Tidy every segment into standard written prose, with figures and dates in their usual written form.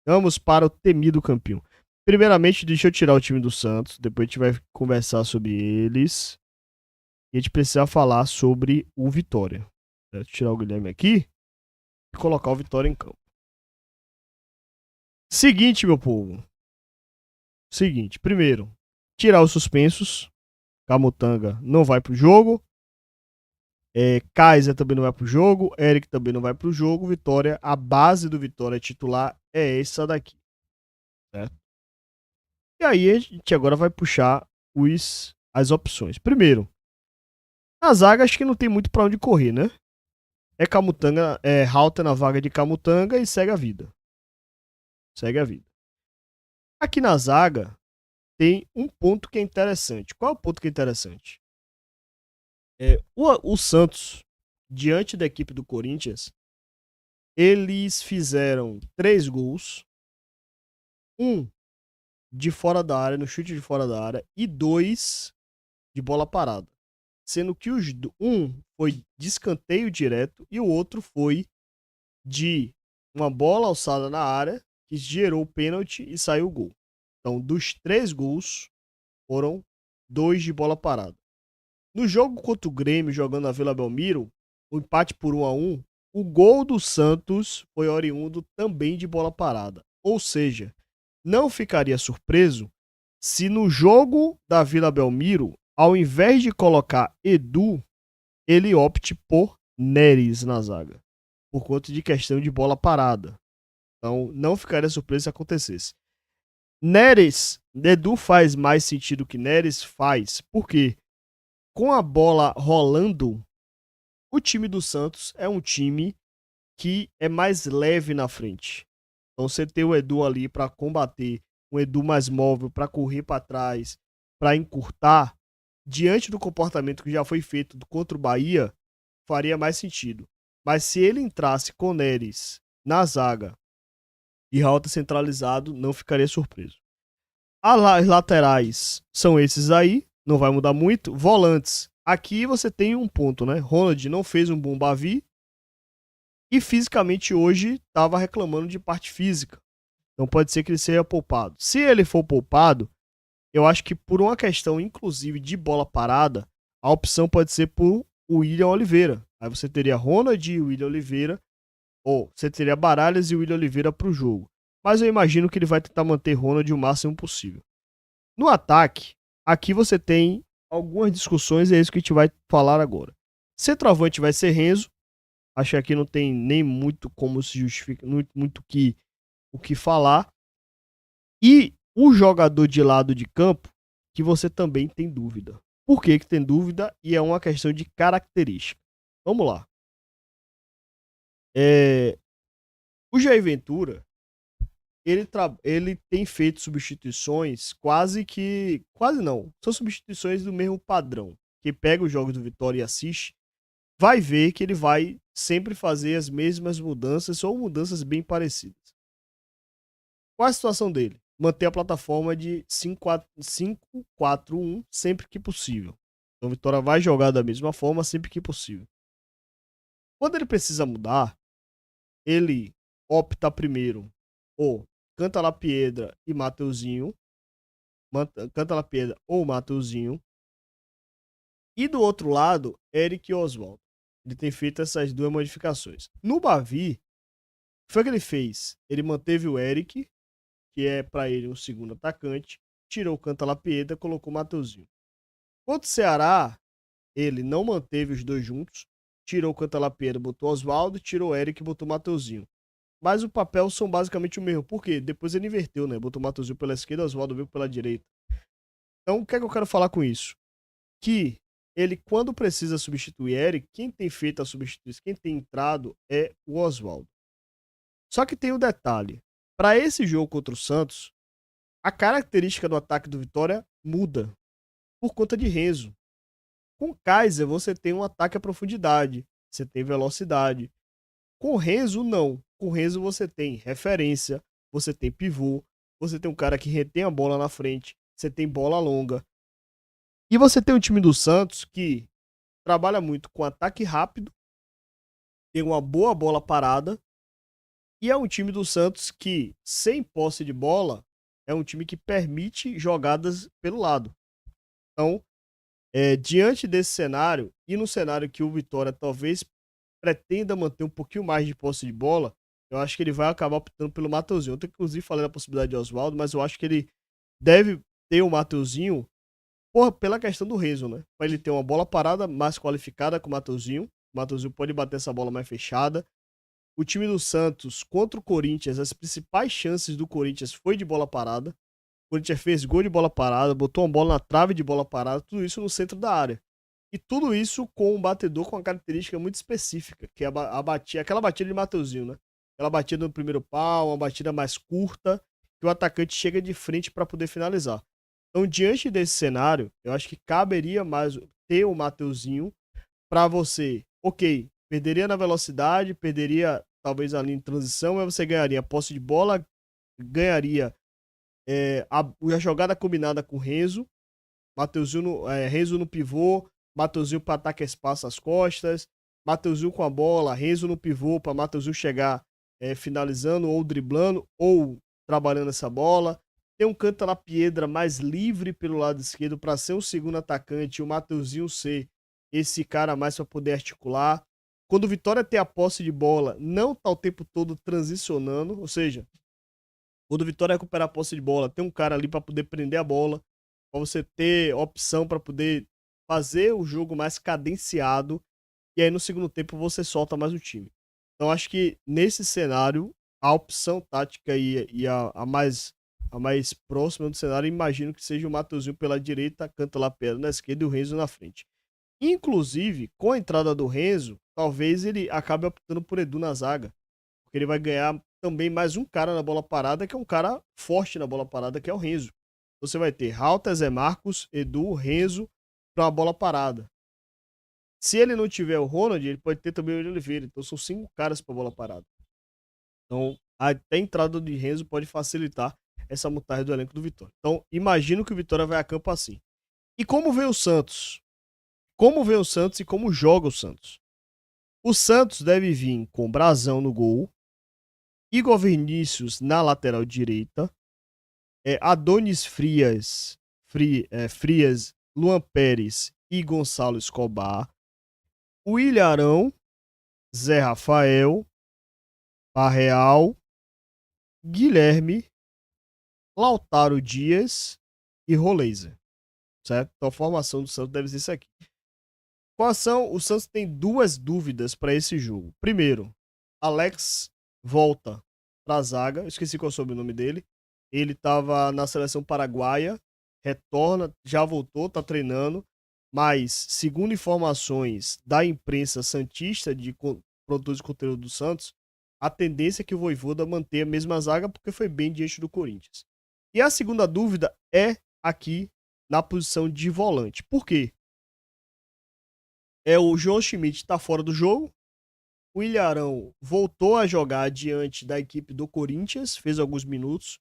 Vamos para o temido campeão. Primeiramente, deixa eu tirar o time do Santos. Depois a gente vai conversar sobre eles. E a gente precisa falar sobre o Vitória. Vou tirar o Guilherme aqui e colocar o Vitória em campo. Seguinte, meu povo. Seguinte, primeiro, tirar os suspensos. Camutanga não vai pro jogo. Kaiser também não vai pro jogo. Eric também não vai pro jogo. Vitória, a base do Vitória titular é essa daqui. Certo? E aí a gente agora vai puxar as opções. Primeiro, na zaga acho que não tem muito pra onde correr, né? É Camutanga, é Halter na vaga de Camutanga e segue a vida. Segue a vida. Aqui na zaga tem um ponto que é interessante. Qual é o ponto que é interessante? O Santos, diante da equipe do Corinthians, eles fizeram 3 gols. Um de fora da área, no chute de fora da área, e 2 de bola parada. Sendo que um foi de escanteio direto e o outro foi de uma bola alçada na área que gerou o pênalti e saiu o gol. Então, dos 3 gols, foram 2 de bola parada. No jogo contra o Grêmio, jogando na Vila Belmiro, o empate por 1-1, o gol do Santos foi oriundo também de bola parada. Ou seja, não ficaria surpreso se no jogo da Vila Belmiro, ao invés de colocar Edu, ele opte por Neres na zaga, por conta de questão de bola parada. Então, não ficaria surpreso se acontecesse. Neres, Edu faz mais sentido que Neres faz, porque com a bola rolando, o time do Santos é um time que é mais leve na frente. Então você ter o Edu ali para combater, um Edu mais móvel para correr para trás, para encurtar, diante do comportamento que já foi feito contra o Bahia, faria mais sentido. Mas se ele entrasse com Neres na zaga e Rauta centralizado, não ficaria surpreso. As laterais são esses aí, não vai mudar muito. Volantes, aqui você tem um ponto, né? Ronald não fez um bom Bavi e fisicamente hoje estava reclamando de parte física. Então pode ser que ele seja poupado. Se ele for poupado, eu acho que por uma questão, inclusive, de bola parada, a opção pode ser por William Oliveira. Aí você teria Ronald e William Oliveira, ou você teria Baralhas e William Oliveira para o jogo. Mas eu imagino que ele vai tentar manter Ronald o máximo possível. No ataque, aqui você tem algumas discussões e é isso que a gente vai falar agora. Centroavante vai ser Renzo. Acho que aqui não tem nem muito como se justificar, muito o que falar. E o jogador de lado de campo, que você também tem dúvida. Por que tem dúvida? E é uma questão de característica. Vamos lá. O Jair Ventura, ele tem feito substituições quase que... Quase não. São substituições do mesmo padrão. Quem pega os jogos do Vitória e assiste, vai ver que ele vai sempre fazer as mesmas mudanças ou mudanças bem parecidas. Qual a situação dele? Manter a plataforma de 5-4-1 sempre que possível. Então, o Vitória vai jogar da mesma forma sempre que possível. Quando ele precisa mudar, ele opta primeiro ou Canta La Piedra e Mateuzinho. Canta La Piedra ou Mateuzinho. E do outro lado, Eric e Oswaldo. Ele tem feito essas duas modificações. No Bavi, o que foi que ele fez? Ele manteve o Eric, que é para ele um segundo atacante, tirou o Canta La Piedra, colocou o Mateuzinho. Contra o Ceará, ele não manteve os dois juntos, tirou o Canta La Piedra, botou Oswaldo, tirou o Eric e botou o Mateuzinho. Mas o papel são basicamente o mesmo. Por quê? Depois ele inverteu, né? Botou o Mateuzinho pela esquerda, Oswaldo veio pela direita. Então, o que é que eu quero falar com isso? Que ele, quando precisa substituir Eric, quem tem feito a substituição, quem tem entrado é o Oswaldo. Só que tem um detalhe. Para esse jogo contra o Santos, a característica do ataque do Vitória muda por conta de Renzo. Com Kaiser, você tem um ataque à profundidade, você tem velocidade. Com Renzo, não. Com Renzo, você tem referência, você tem pivô, você tem um cara que retém a bola na frente, você tem bola longa. E você tem um time do Santos que trabalha muito com ataque rápido, tem uma boa bola parada E é um time do Santos que, sem posse de bola, é um time que permite jogadas pelo lado. Então, diante desse cenário, e no cenário que o Vitória talvez pretenda manter um pouquinho mais de posse de bola, eu acho que ele vai acabar optando pelo Mateuzinho. Eu inclusive falei da possibilidade de Oswaldo, mas eu acho que ele deve ter o Mateuzinho pela questão do Renzo, né? Para ele ter uma bola parada mais qualificada com o Mateuzinho. O Mateuzinho pode bater essa bola mais fechada. O time do Santos contra o Corinthians, as principais chances do Corinthians foi de bola parada. O Corinthians fez gol de bola parada, botou uma bola na trave de bola parada, tudo isso no centro da área. E tudo isso com um batedor com uma característica muito específica, que é aquela batida de Mateuzinho, né? Aquela batida no primeiro pau, uma batida mais curta, que o atacante chega de frente para poder finalizar. Então, diante desse cenário, eu acho que caberia mais ter o Mateuzinho para você, ok, perderia na velocidade, perderia talvez ali em transição, mas você ganharia a posse de bola, ganharia a jogada combinada com o Renzo, Renzo no pivô, Mateuzinho para atacar espaço às costas, Mateuzinho com a bola, Renzo no pivô para Mateuzinho chegar finalizando ou driblando ou trabalhando essa bola. Tem um Canta na Piedra mais livre pelo lado esquerdo para ser o segundo atacante e o Mateuzinho ser esse cara mais para poder articular. Quando o Vitória tem a posse de bola, não tá o tempo todo transicionando, ou seja, quando o Vitória recuperar a posse de bola, tem um cara ali para poder prender a bola, para você ter opção para poder fazer o jogo mais cadenciado, e aí no segundo tempo você solta mais o time. Então acho que nesse cenário, a opção tática e a mais próxima do cenário, imagino que seja o Mateuzinho pela direita, Canta lá Pedra na esquerda e o Renzo na frente. Inclusive, com a entrada do Renzo, talvez ele acabe optando por Edu na zaga, porque ele vai ganhar também mais um cara na bola parada, que é um cara forte na bola parada, que é o Renzo. Você vai ter Rauta, Zé Marcos, Edu, Renzo para uma bola parada. Se ele não tiver o Ronald, ele pode ter também o Oliveira. Então são 5 caras para bola parada. Então, até a entrada de Renzo pode facilitar essa montagem do elenco do Vitória. Então, imagino que o Vitória vai a campo assim. E como vê o Santos? Como vê o Santos e como joga o Santos? O Santos deve vir com Brazão no gol, Igor Vinícius na lateral direita, Adonis Frias, Luan Pérez e Gonçalo Escobar, o Ilharão, Zé Rafael, Parreal, Guilherme, Lautaro Dias e Roleiser. Certo? Então a formação do Santos deve ser isso aqui. O Santos tem 2 dúvidas para esse jogo. Primeiro, Alex volta para a zaga. Eu esqueci qual é o sobrenome dele. Ele estava na seleção paraguaia, retorna, já voltou, está treinando. Mas, segundo informações da imprensa santista de produtores de conteúdo do Santos, a tendência é que o Vojvoda mantenha a mesma zaga porque foi bem diante do Corinthians. E a segunda dúvida é aqui na posição de volante. Por quê? O João Schmidt está fora do jogo. O Ilharão voltou a jogar diante da equipe do Corinthians, fez alguns minutos.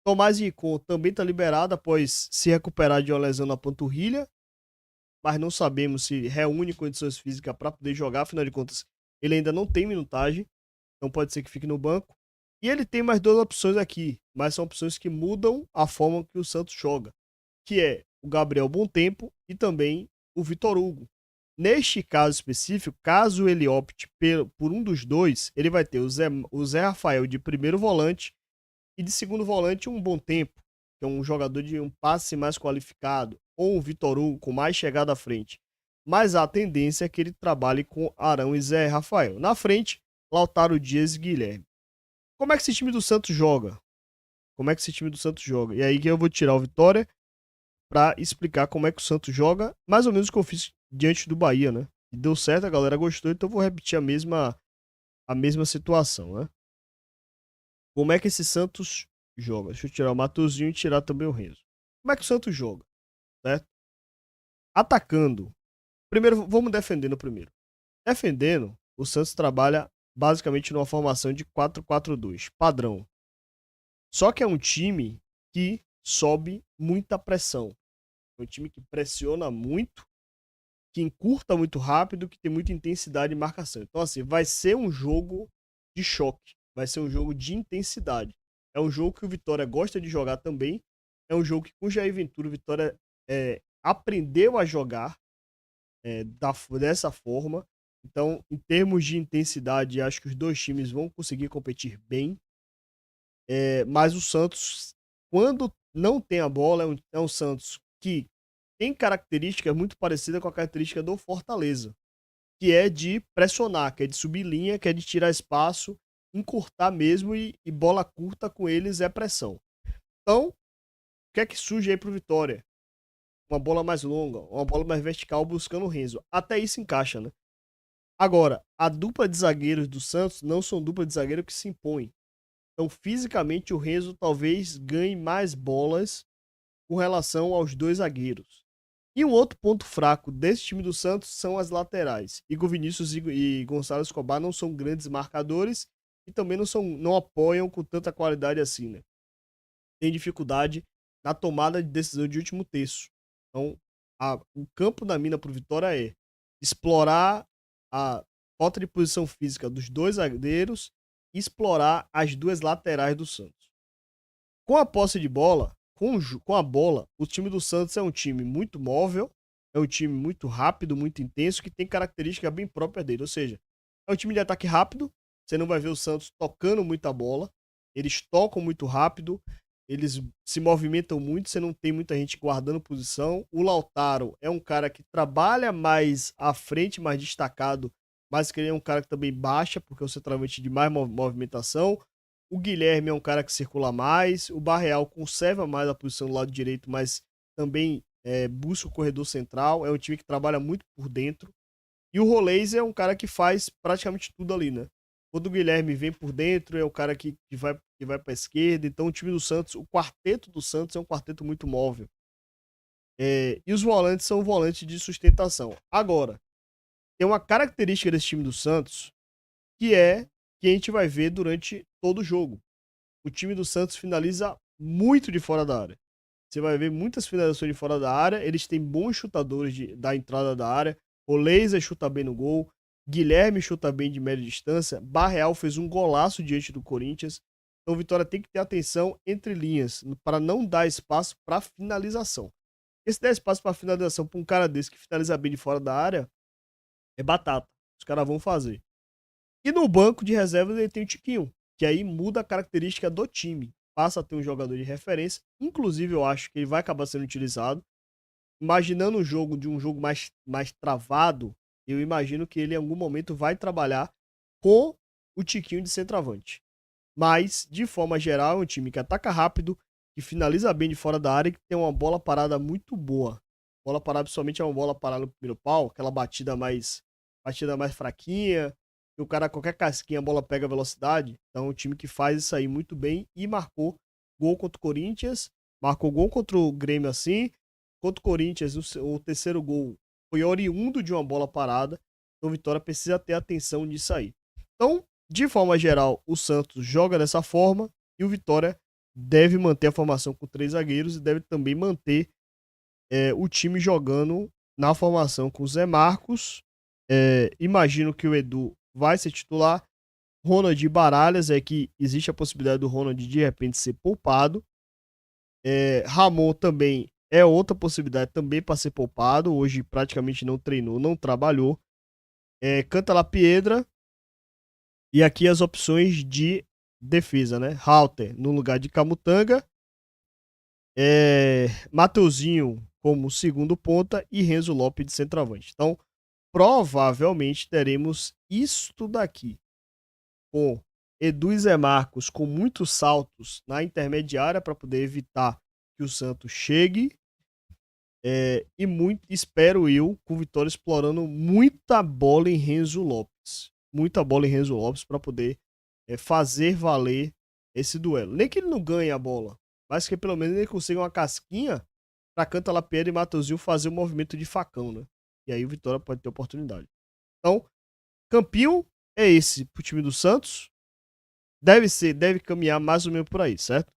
Tomás Rincon também está liberado após se recuperar de uma lesão na panturrilha, mas não sabemos se reúne condições físicas para poder jogar. Afinal de contas, ele ainda não tem minutagem, então pode ser que fique no banco. E ele tem mais 2 opções aqui, mas são opções que mudam a forma que o Santos joga, que é o Gabriel Bontempo e também o Vitor Hugo. Neste caso específico, caso ele opte por um dos dois, ele vai ter o Zé Rafael de primeiro volante e de segundo volante um Bontempo, que é um jogador de um passe mais qualificado, ou um Vitor Hugo com mais chegada à frente. Mas a tendência é que ele trabalhe com Arão e Zé Rafael. Na frente, Lautaro Dias e Guilherme. Como é que esse time do Santos joga? E aí que eu vou tirar o Vitória para explicar como é que o Santos joga, mais ou menos o que eu fiz diante do Bahia, né? E deu certo, a galera gostou, então eu vou repetir a mesma situação, né? Como é que esse Santos joga? Deixa eu tirar o Matosinho e tirar também o Renzo. Como é que o Santos joga? Certo? Atacando. Primeiro, vamos defendendo primeiro. Defendendo, o Santos trabalha basicamente numa formação de 4-4-2, padrão. Só que é um time que sobe muita pressão. É um time que pressiona muito, que encurta muito rápido, que tem muita intensidade de marcação. Então, assim, vai ser um jogo de choque. vai ser um jogo de intensidade. É um jogo que o Vitória gosta de jogar também. É um jogo que com o Jair Ventura o Vitória aprendeu a jogar dessa forma. Então, em termos de intensidade, acho que os dois times vão conseguir competir bem. Mas o Santos, quando não tem a bola, é um Santos que tem características muito parecidas com a característica do Fortaleza, que é de pressionar, que é de subir linha, que é de tirar espaço, encurtar mesmo e bola curta com eles é pressão. Então, o que é que surge aí pro Vitória? Uma bola mais longa, uma bola mais vertical buscando o Renzo. Até isso encaixa, né? Agora, a dupla de zagueiros do Santos não são dupla de zagueiro que se impõe. Então, fisicamente, o Renzo talvez ganhe mais bolas com relação aos dois zagueiros. E um outro ponto fraco desse time do Santos são as laterais. Igor Vinícius e Gonçalo Escobar não são grandes marcadores e também não apoiam com tanta qualidade assim, né? Tem dificuldade na tomada de decisão de último terço. Então, o campo da mina para o Vitória é explorar a falta de posição física dos dois zagueiros e explorar as duas laterais do Santos. Com a posse de bola, com a bola, o time do Santos é um time muito móvel, é um time muito rápido, muito intenso, que tem características bem próprias dele. Ou seja, é um time de ataque rápido, você não vai ver o Santos tocando muita bola, eles tocam muito rápido, eles se movimentam muito, você não tem muita gente guardando posição. O Lautaro é um cara que trabalha mais à frente, mais destacado, mas que ele é um cara que também baixa, porque é um centroavante de mais movimentação. O Guilherme é um cara que circula mais. O Barreal conserva mais a posição do lado direito, mas também busca o corredor central. É um time que trabalha muito por dentro. E o Rolês é um cara que faz praticamente tudo ali, né? Quando o Guilherme vem por dentro, é o cara que vai para a esquerda. Então, o time do Santos, o quarteto do Santos é um quarteto muito móvel. E os volantes são volantes de sustentação. Agora, tem uma característica desse time do Santos que é que a gente vai ver durante todo o jogo. O time do Santos finaliza muito de fora da área. Você vai ver muitas finalizações de fora da área. Eles têm bons chutadores da entrada da área. O Laser chuta bem no gol. Guilherme chuta bem de média distância. Barreal fez um golaço diante do Corinthians. Então, o Vitória tem que ter atenção entre linhas para não dar espaço para finalização. Porque se der espaço para finalização para um cara desse que finaliza bem de fora da área, é batata. Os caras vão fazer. E no banco de reservas ele tem o Tiquinho, que aí muda a característica do time. Passa a ter um jogador de referência. Inclusive, eu acho que ele vai acabar sendo utilizado. Imaginando um jogo mais travado, eu imagino que ele em algum momento vai trabalhar com o Tiquinho de centroavante. Mas, de forma geral, é um time que ataca rápido, que finaliza bem de fora da área e que tem uma bola parada muito boa. Bola parada, principalmente, é uma bola parada no primeiro pau, aquela batida mais fraquinha. O cara, qualquer casquinha, a bola pega velocidade. Então, é um time que faz isso aí muito bem e marcou gol contra o Corinthians, marcou gol contra o Grêmio assim. Contra o Corinthians, o terceiro gol foi oriundo de uma bola parada. Então, o Vitória precisa ter atenção nisso aí. Então, de forma geral, o Santos joga dessa forma e o Vitória deve manter a formação com 3 zagueiros e deve também manter o time jogando na formação com o Zé Marcos. Imagino que o Edu vai ser titular. Ronald e Baralhas, que existe a possibilidade do Ronald de repente ser poupado. Ramon também é outra possibilidade também para ser poupado. Hoje praticamente não treinou, não trabalhou. Canta La Piedra. E aqui as opções de defesa, né? Halter no lugar de Camutanga. Mateuzinho como segundo ponta e Renzo Lopes de centroavante. Então, provavelmente teremos isto daqui. Com Edu e Zé Marcos com muitos saltos na intermediária para poder evitar que o Santos chegue. E espero eu, com o Vitória explorando muita bola em Renzo Lopes. Muita bola em Renzo Lopes para poder fazer valer esse duelo. Nem que ele não ganhe a bola, mas que pelo menos ele consiga uma casquinha para Canta La Piedra e Mateuzinho fazer um movimento de facão, né? E aí o Vitória pode ter oportunidade. Então, campinho é esse pro time do Santos. Deve caminhar mais ou menos por aí, certo?